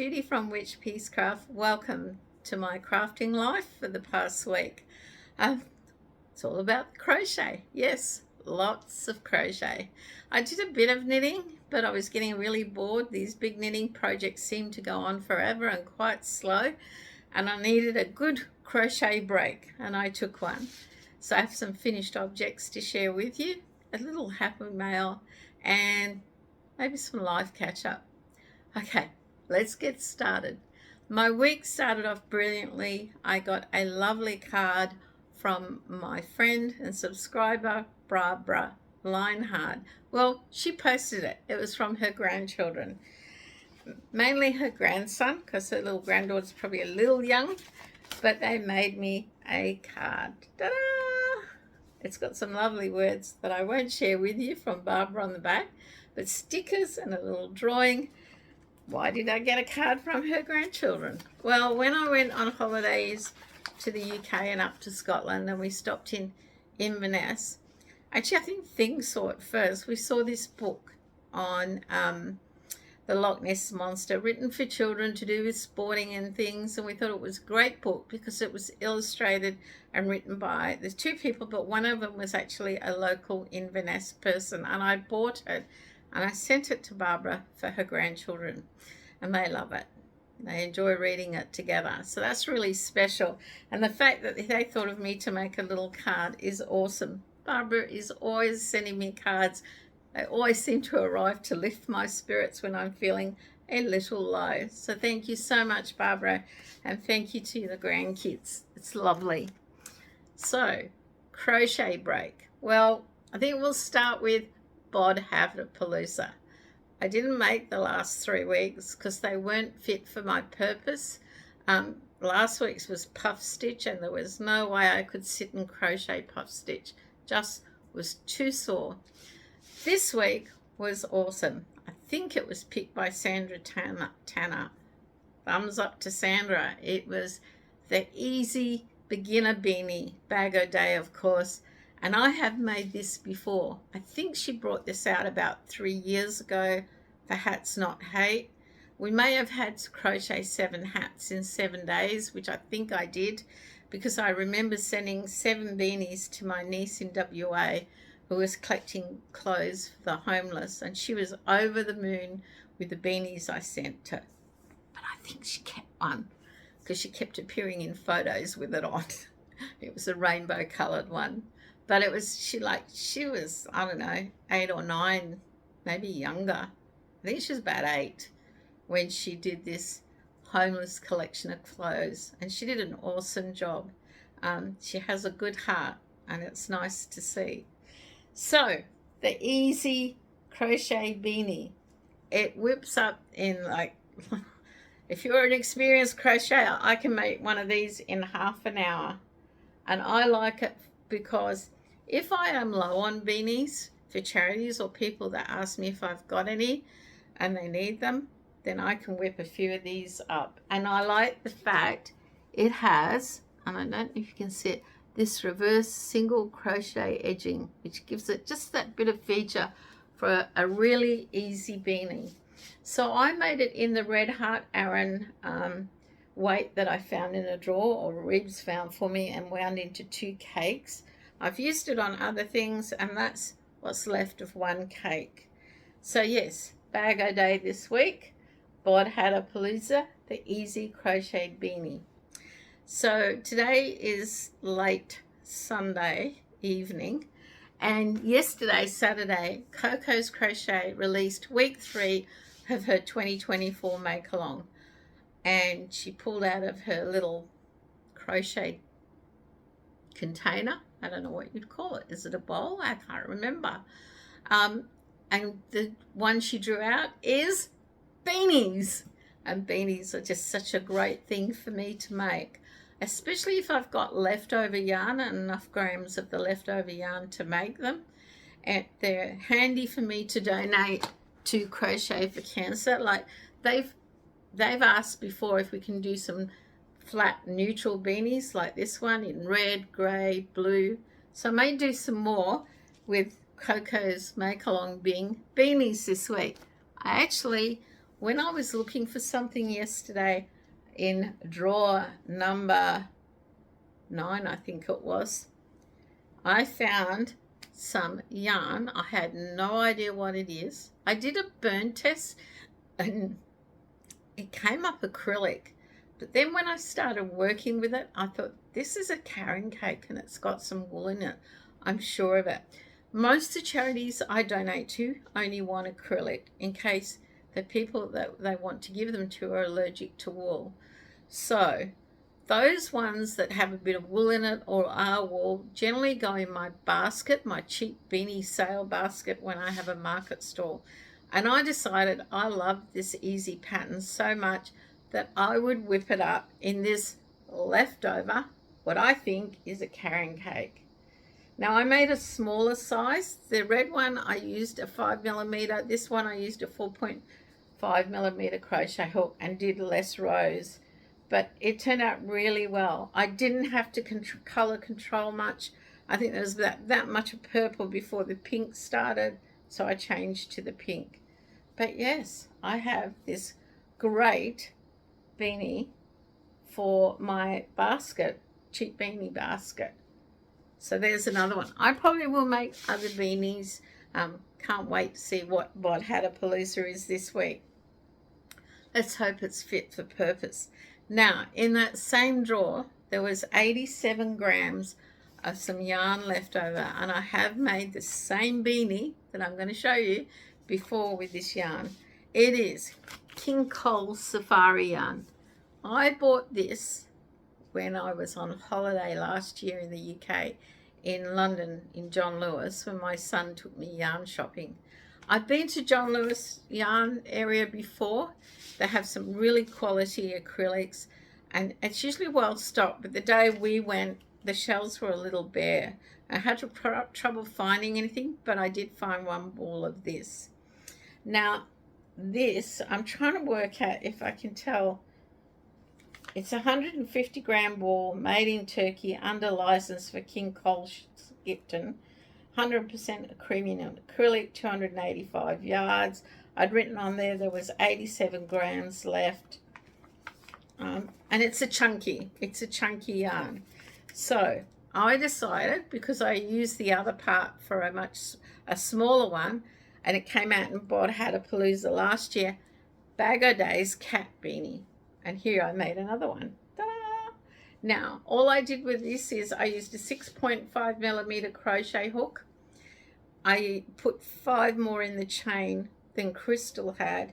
Judy from Witchpeace Craft. Welcome to my crafting life for the past week. It's all about crochet. Yes, lots of crochet. I did a bit of knitting, but I was getting really bored. These big knitting projects seem to go on forever and quite slow, and I needed a good crochet break, and I took one. So I have some finished objects to share with you, a little happy mail, and maybe some live catch up. Okay, let's get started. My week started off brilliantly. I got a lovely card from my friend and subscriber, Barbara Linehart. Well, she posted it. It was from her grandchildren, mainly her grandson, because her little granddaughter's probably a little young, but they made me a card. Ta-da! It's got some lovely words that I won't share with you from Barbara on the back, but stickers and a little drawing. Why did I get a card from her grandchildren? Well, when I went on holidays to the UK and up to Scotland, and we stopped in Inverness, actually I think things saw it first. We saw this book on the Loch Ness Monster, written for children to do with sporting and things, and we thought it was a great book because it was illustrated and written by the two people, but one of them was actually a local Inverness person, and I bought it and I sent it to Barbara for her grandchildren, and they love it. They enjoy reading it together. So that's really special. And the fact that they thought of me to make a little card is awesome. Barbara is always sending me cards. They always seem to arrive to lift my spirits when I'm feeling a little low. So thank you so much, Barbara, and thank you to the grandkids. It's lovely. So, crochet break. Well, I think we'll start with Bod Palooza. I didn't make the last 3 weeks because they weren't fit for my purpose. Last week's was puff stitch, and there was no way I could sit and crochet puff stitch. Just was too sore. This week was awesome. I think it was picked by Sandra Tanner. Thumbs up to Sandra. It was the easy beginner beanie, bag o' day, of course. And I have made this before. I think she brought this out about 3 years ago for Hats Not Hate. We may have had to crochet 7 hats in 7 days, which I think I did, because I remember sending 7 beanies to my niece in WA who was collecting clothes for the homeless, and she was over the moon with the beanies I sent her. But I think she kept one because she kept appearing in photos with it on. It was a rainbow coloured one. But it was, she was, I don't know, 8 or 9, maybe younger. I think she was about 8 when she did this homeless collection of clothes. And she did an awesome job. She has a good heart, and it's nice to see. So, the easy crochet beanie. It whips up in like, if you're an experienced crocheter, I can make one of these in half an hour. And I like it because if I am low on beanies for charities or people that ask me if I've got any and they need them, then I can whip a few of these up. And I like the fact it has, and I don't know if you can see it, this reverse single crochet edging, which gives it just that bit of feature for a really easy beanie. So I made it in the Red Heart Aran weight that I found in a drawer, or Reeves found for me, and wound into 2 cakes. I've used it on other things, and that's what's left of 1 cake. So yes, bag o' day this week, Bod Palooza, the easy crocheted beanie. So today is late Sunday evening, and yesterday, Saturday, Coco's Crochet released week 3 of her 2024 make-along. And she pulled out of her little crochet container. I don't know what you'd call it. Is it a bowl? I can't remember. And the one she drew out is beanies. And beanies are just such a great thing for me to make, especially if I've got leftover yarn and enough grams of the leftover yarn to make them. And they're handy for me to donate to Crochet for Cancer. Like they've asked before if we can do some flat neutral beanies like this one in red, grey, blue. So I may do some more with Coco's make along being beanies this week. I actually when I was looking for something yesterday in drawer number 9, I think it was, I found some yarn. I had no idea what it is. I did a burn test and it came up acrylic. But then when I started working with it, I thought, this is a carrying cake and it's got some wool in it. I'm sure of it. Most of the charities I donate to only want acrylic in case the people that they want to give them to are allergic to wool. So those ones that have a bit of wool in it or are wool generally go in my basket, my cheap beanie sale basket when I have a market stall. And I decided I love this easy pattern so much that I would whip it up in this leftover, what I think is a carrying cake. Now I made a smaller size. The red one I used a 5mm. This one I used a 4.5mm crochet hook and did less rows. But it turned out really well. I didn't have to color control much. I think there was that much of purple before the pink started, so I changed to the pink. But yes, I have this great beanie for my basket, cheap beanie basket. So there's another one. I probably will make other beanies. Can't wait to see what Hattapalooza is this week. Let's hope it's fit for purpose. Now, in that same drawer, there was 87 grams of some yarn left over, and I have made the same beanie that I'm going to show you before with this yarn. It is King Cole Safari yarn. I bought this when I was on holiday last year in the UK, in London, in John Lewis, when my son took me yarn shopping. I've been to John Lewis yarn area before. They have some really quality acrylics and it's usually well stocked, but the day we went, the shelves were a little bare. I had trouble finding anything, but I did find one ball of this. Now this, I'm trying to work out if I can tell. It's a 150 gram ball made in Turkey under license for King Cole Skipton. 100% premium acrylic, 285 yards. I'd written on there was 87 grams left. And it's a chunky yarn. So I decided, because I used the other part for a smaller one, and it came out and bought Hattapalooza last year, Bago Days cat beanie. And here I made another one. Ta-da! Now, all I did with this is I used a 6.5mm crochet hook. I put 5 more in the chain than Crystal had,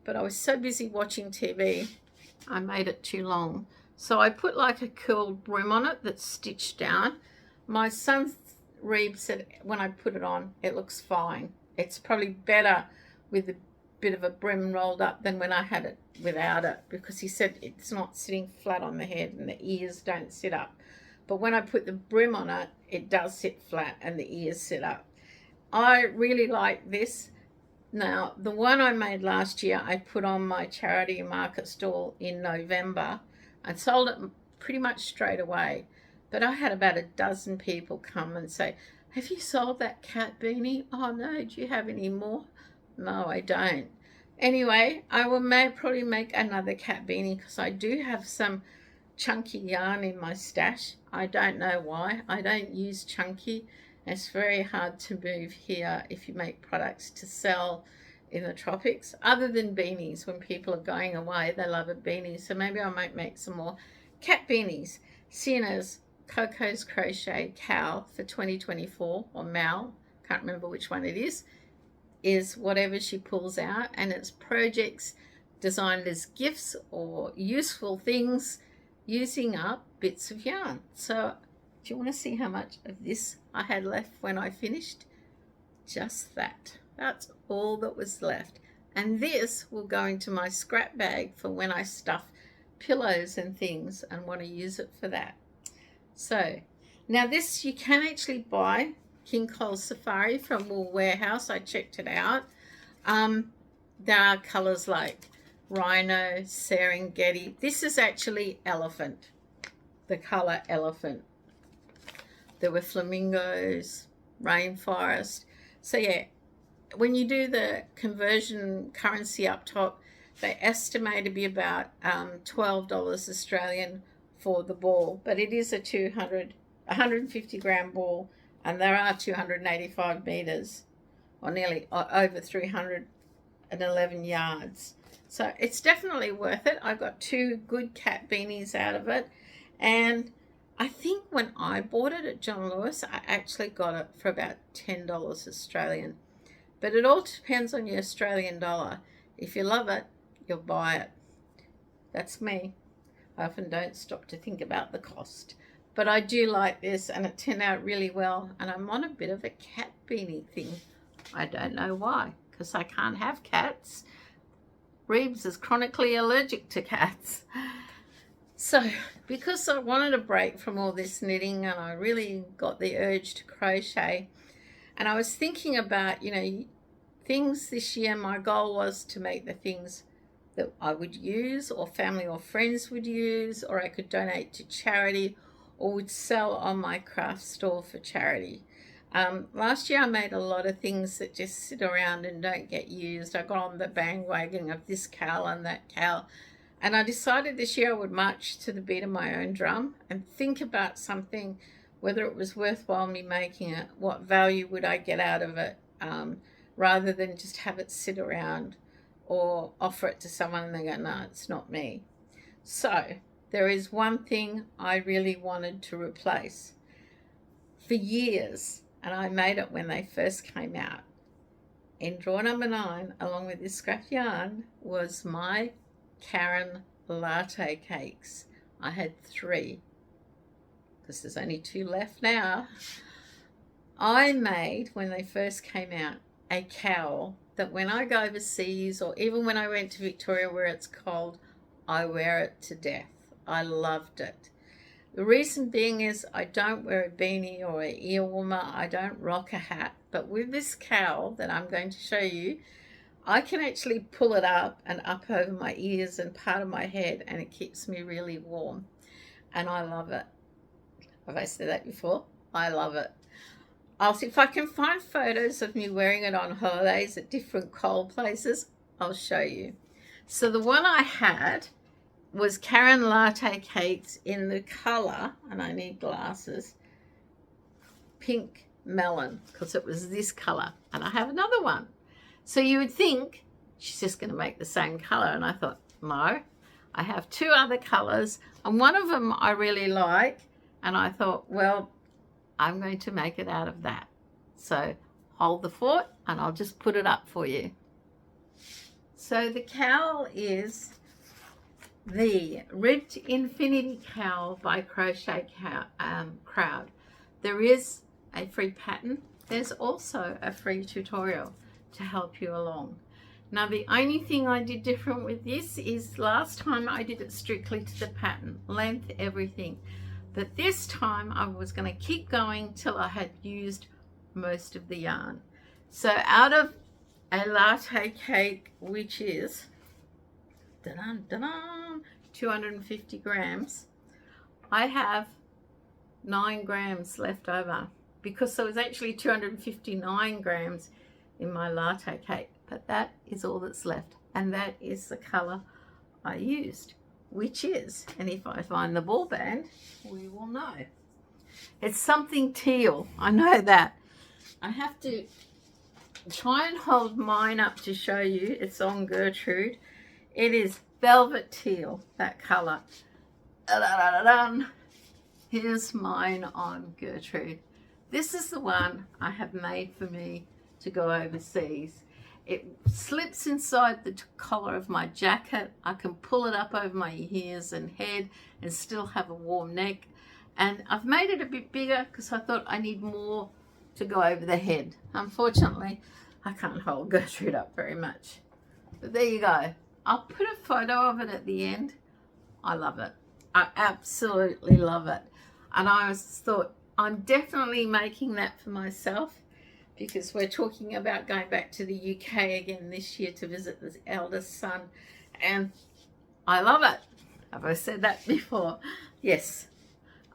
but I was so busy watching TV, I made it too long. So I put like a curled brim on it that's stitched down. My son Reeb said when I put it on, it looks fine. It's probably better with a bit of a brim rolled up than when I had it without it, because he said it's not sitting flat on the head and the ears don't sit up. But when I put the brim on it, it does sit flat and the ears sit up. I really like this. Now, the one I made last year, I put on my charity market stall in November and sold it pretty much straight away. But I had about a dozen people come and say, have you sold that cat beanie? Oh no, do you have any more? No, I don't. Anyway, I will probably make another cat beanie because I do have some chunky yarn in my stash. I don't know why. I don't use chunky. It's very hard to move here if you make products to sell in the tropics. Other than beanies, when people are going away, they love a beanie. So maybe I might make some more cat beanies. Sienna's Coco's Crochet Cow for 2024, or Mal, can't remember which one it is whatever she pulls out, and it's projects designed as gifts or useful things using up bits of yarn. So do you want to see how much of this I had left when I finished? Just that. That's all that was left. And this will go into my scrap bag for when I stuff pillows and things and want to use it for that. So now this, you can actually buy King Cole Safari from Wool Warehouse. I checked it out. There are colors like Rhino, Serengeti. This is actually elephant, the color elephant. There were flamingos, rainforest. So yeah, when you do the conversion currency up top, They estimate to be about $12 Australian for the ball, but it is a 150 gram ball, and there are 285 meters, or nearly over 311 yards. So it's definitely worth it. I got 2 good cat beanies out of it, and I think when I bought it at John Lewis, I actually got it for about $10 Australian. But it all depends on your Australian dollar. If you love it, you'll buy it. That's me. I often don't stop to think about the cost. But I do like this, and it turned out really well. And I'm on a bit of a cat beanie thing. I don't know why, because I can't have cats. Reeves is chronically allergic to cats. So because I wanted a break from all this knitting, and I really got the urge to crochet, and I was thinking about, things this year. My goal was to make the things that I would use, or family or friends would use, or I could donate to charity, or would sell on my craft store for charity. Last year I made a lot of things that just sit around and don't get used. I got on the bandwagon of this cowl and that cowl, and I decided this year I would march to the beat of my own drum and think about something, whether it was worthwhile me making it, what value would I get out of it, rather than just have it sit around or offer it to someone and they go, no, it's not me. So there is one thing I really wanted to replace for years, and I made it when they first came out. In drawer number 9, along with this scrap yarn, was my Cairns latte cakes. I had 3, because there's only 2 left now. I made, when they first came out, a cowl that when I go overseas, or even when I went to Victoria where it's cold, I wear it to death. I loved it. The reason being is I don't wear a beanie or an ear warmer. I don't rock a hat. But with this cowl that I'm going to show you, I can actually pull it up and up over my ears and part of my head, and it keeps me really warm. And I love it. Have I said that before? I love it. I'll see if I can find photos of me wearing it on holidays at different cold places. I'll show you. So the one I had was Cairns latte cakes in the color, and I need glasses, pink melon, because it was this color. And I have another one. So you would think she's just going to make the same color, and I thought, no. I have 2 other colors, and one of them I really like, and I thought, well, I'm going to make it out of that. So hold the fort, and I'll just put it up for you. So the cowl is the Ribbed Infinity Cowl by Crochet Crowd. There is a free pattern. There's also a free tutorial to help you along. Now the only thing I did different with this is last time I did it strictly to the pattern, length, everything. But this time I was going to keep going till I had used most of the yarn. So out of a latte cake, which is 250 grams, I have 9 grams left over, because there was actually 259 grams in my latte cake, but that is all that's left, and that is the color I used, which is, and if I find the ball band, we will know. It's something teal, I know that. I have to try and hold mine up to show you. It's on Gertrude. It is velvet teal, that color. Here's mine on Gertrude. This is the one I have made for me to go overseas. It slips inside the collar of my jacket. I can pull it up over my ears and head and still have a warm neck. And I've made it a bit bigger because I thought I need more to go over the head. Unfortunately, I can't hold Gertrude up very much. But there you go. I'll put a photo of it at the end. I love it. I absolutely love it. And I thought, I'm definitely making that for myself, because we're talking about going back to the UK again this year to visit the eldest son. And I love it. Have I said that before? Yes.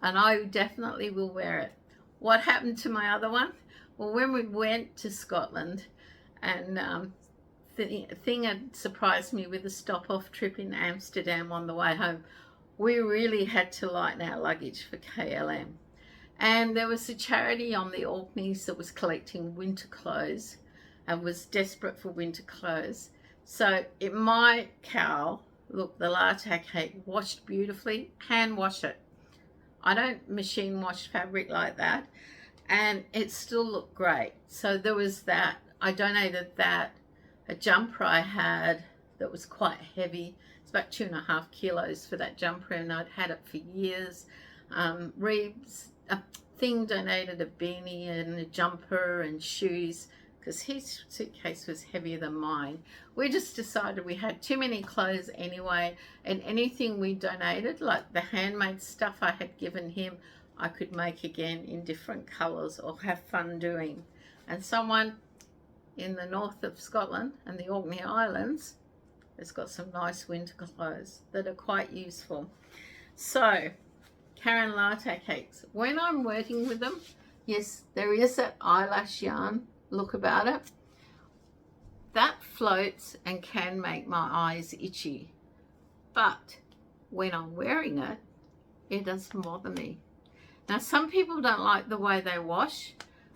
And I definitely will wear it. What happened to my other one? Well, when we went to Scotland and thing that surprised me with the stop-off trip in Amsterdam on the way home, we really had to lighten our luggage for KLM. And there was a charity on the Orkneys that was collecting winter clothes and was desperate for winter clothes. So in my cowl, look, the latte cake washed beautifully, hand wash it. I don't machine wash fabric like that, and it still looked great. So there was that. I donated that. A jumper I had that was quite heavy. It's about 2.5 kilos for that jumper, and I'd had it for years. Reeves Thing donated a beanie and a jumper and shoes because his suitcase was heavier than mine. We just decided we had too many clothes anyway, and anything we donated, like the handmade stuff I had given him, I could make again in different colours or have fun doing. And someone in the north of Scotland and the Orkney Islands has got some nice winter clothes that are quite useful. So Cairns latte cakes, when I'm working with them, yes, there is that eyelash yarn look about it. That floats and can make my eyes itchy, but when I'm wearing it, it doesn't bother me. Now, some people don't like the way they wash,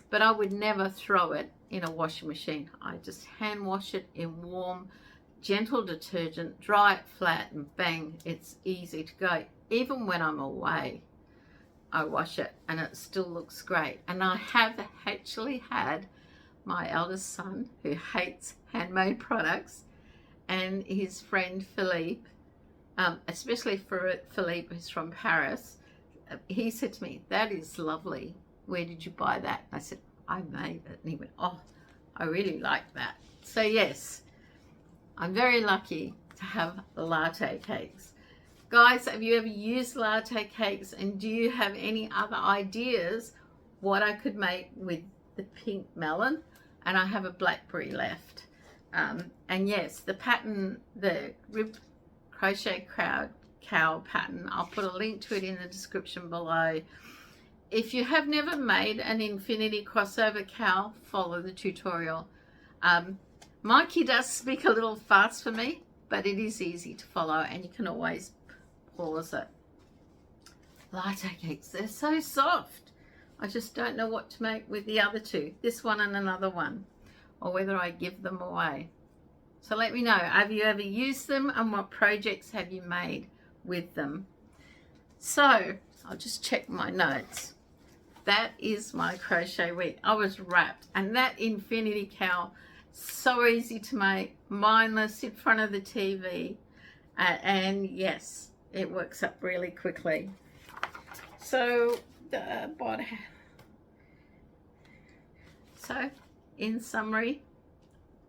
but I would never throw it in a washing machine. I just hand wash it in warm, gentle detergent, dry it flat, and bang, it's easy to go. Even when I'm away, I wash it and it still looks great. And I have actually had my eldest son, who hates handmade products, and his friend Philippe, especially for Philippe, who's from Paris, he said to me, "That is lovely. Where did you buy that?" I said, "I made it." And he went, "Oh, I really like that." So yes, I'm very lucky to have latte cakes. Guys, have you ever used latte cakes, and do you have any other ideas what I could make with the pink melon? And I have a blackberry left. And yes, the pattern, the ribbed crochet cowl pattern, I'll put a link to it in the description below. If you have never made an infinity crossover cowl, follow the tutorial. Mikey does speak a little fast for me, but it is easy to follow, and you can always pause it. Latte cakes, they're so soft. I just don't know what to make with the other two, this one and another one, or whether I give them away. So let me know, have you ever used them, and what projects have you made with them? So I'll just check my notes. That is my crochet week. I was wrapped, and that infinity cowl, so easy to make, mindless, in front of the TV, and yes, it works up really quickly. So in summary,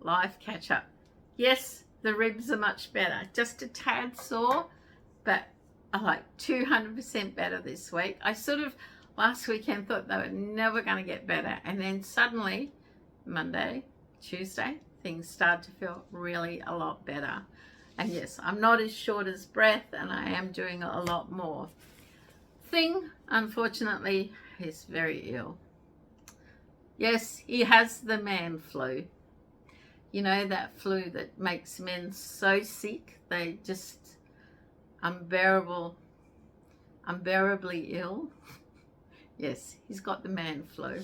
life catch up. Yes, the ribs are much better, just a tad sore, but I like 200% better this week. I sort of last weekend thought they were never going to get better, and then suddenly Monday, Tuesday, things start to feel really a lot better. And yes, I'm not as short as breath, and I am doing a lot more. Thing, unfortunately, is very ill. Yes, he has the man flu. You know, that flu that makes men so sick, they just unbearably ill. Yes, he's got the man flu.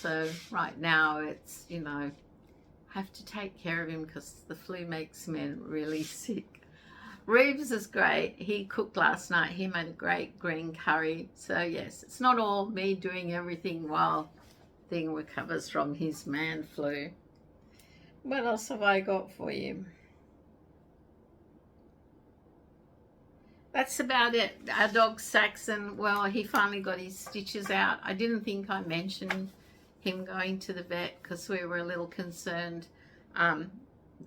So right now it's, you know, have to take care of him because the flu makes men really sick. Reeves is great. He cooked last night. He made a great green curry. So yes, it's not all me doing everything while Thing recovers from his man flu. What else have I got for you? That's about it. Our dog Saxon, well, he finally got his stitches out. I didn't think I mentioned him going to the vet because we were a little concerned.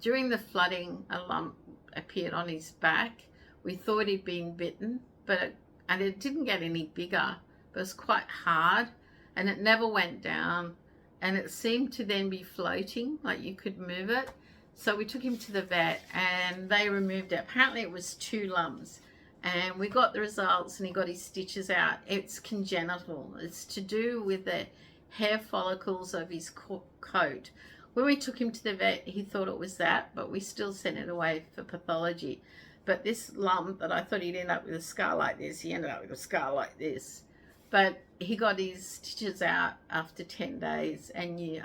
During the flooding, a lump appeared on his back. We thought he'd been bitten, and it didn't get any bigger, but it was quite hard, and it never went down, and it seemed to then be floating, like you could move it. So we took him to the vet, and they removed it. Apparently it was 2 lumps, and we got the results, and he got his stitches out. It's congenital. It's to do with the hair follicles of his coat. when we took him to the vet, he thought it was that, but we still sent it away for pathology. But this lump that I thought he'd end up with a scar like this, he ended up with a scar like this. But he got his stitches out after 10 days, and you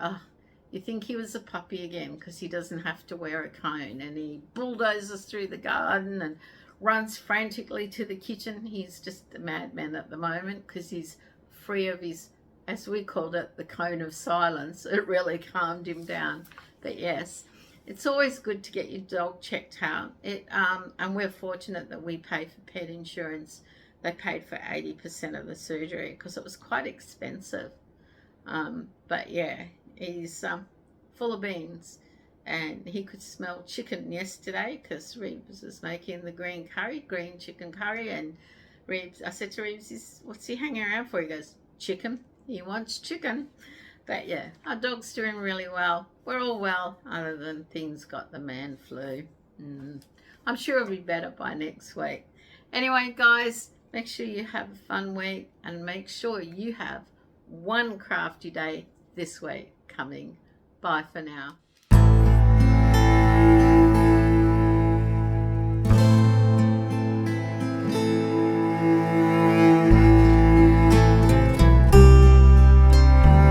think he was a puppy again because he doesn't have to wear a cone, and he bulldozes through the garden and runs frantically to the kitchen. He's just a madman at the moment because he's free of his, as we called it, the cone of silence. It really calmed him down. But yes, it's always good to get your dog checked out. And we're fortunate that we pay for pet insurance. They paid for 80% of the surgery because it was quite expensive. But yeah, he's full of beans. And he could smell chicken yesterday because Reeves was making the green chicken curry. And Reeves, I said to Reeves, what's he hanging around for? He goes, chicken. He wants chicken. But yeah, our dog's doing really well. We're all well, other than things got the man flu. I'm sure it'll be better by next week. Anyway, guys, make sure you have a fun week and make sure you have one crafty day this week coming. Bye for now.